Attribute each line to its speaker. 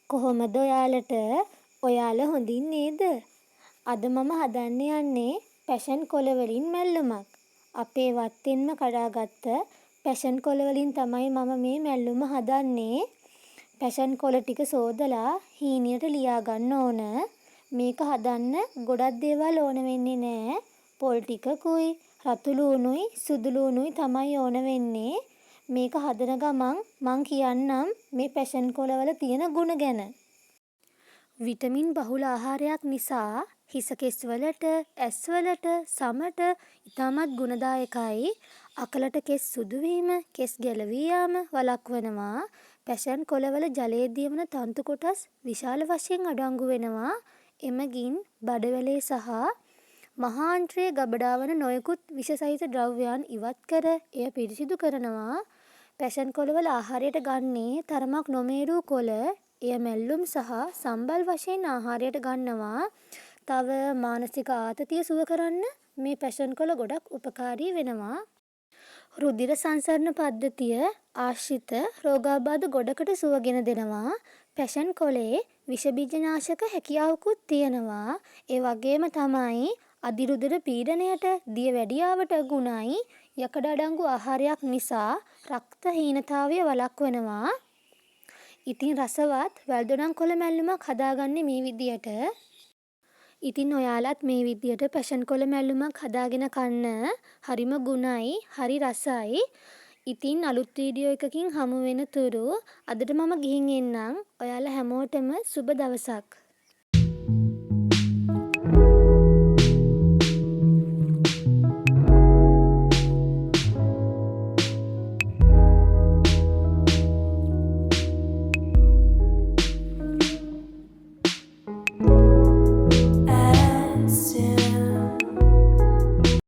Speaker 1: කොහොමද ඔයාලට? ඔයාලා හොඳින් නේද? අද මම හදන්න යන්නේ පැෂන් කොළ වලින් මැල්ලුමක්. අපේ වත්තෙන්ම කඩාගත්ත පැෂන් කොළ වලින් තමයි මම මේ මැල්ලුම හදන්නේ. පැෂන් කොළ ටික සෝදලා හීනියට ලියා ගන්න ඕන. මේක හදන්න ගොඩක් දේවල් ඕන වෙන්නේ නෑ. පොල් ටිකකුයි, රතු ලූණුයි, සුදු ලූණුයි තමයි ඕන වෙන්නේ. මේක හදන ගමන් මං කියන්නම් මේ පැෂන් කොළ වල තියෙන ගුණ ගැන. විටමින් බහුල ආහාරයක් නිසා හිස කෙස් වලට, ඇස් වලට, සමට ඉතාමත් ගුණදායකයි. අකලට කෙස් සුදු වීම, කෙස් ගැලවී යාම වළක්වනවා. පැෂන් කොළ වල ජලයේ දියවන තන්තු කොටස් විශාල වශයෙන් අඩංගු වෙනවා. එමගින් බඩවැලේ සහ මහාන්ත්‍රයේ ගබඩා වන නොයෙකුත් විෂ සහිත ද්‍රව්‍යයන් ඉවත් කර එය පිරිසිදු කරනවා. පැෂන් කොළ වල ආහාරයට ගන්නේ තරමක් නොමේරූ කොළ. එය මැල්ලුම් සහ සම්බල් වශයෙන් ආහාරයට ගන්නවා. තව මානසික ආතතිය සුව කරන්න මේ පැෂන් කොළ ගොඩක් උපකාරී වෙනවා. රුධිර සංසරණ පද්ධතිය ආශ්‍රිත රෝගාබාධ ගොඩකට සුව ගෙන දෙනවා. පැෂන් කොළේ විෂ බීජ නාශක හැකියාවකුත් තියෙනවා. ඒ වගේම තමයි අධිරුධිර පීඩනයට, දියවැඩියාවට ගුණයි. යකඩ අඩංගු ආහාරයක් නිසා රක්ත හීනතාවය වළක්වනවා. ඉතින් රසවත් වැල්දොඩම් කොළ මැල්ලුමක් හදාගන්නේ මේ විදියට. ඉතින් ඔයාලත් මේ විදියට පැෂන් කොළ මැල්ලුමක් හදාගෙන කන්න. හරිම ගුණයි, හරි රසයි. ඉතින් අලුත් වීඩියෝ එකකින් හමු වෙන තුරු අදට මම ගිහින් එන්නම්. ඔයාලා හැමෝටම සුබ දවසක්.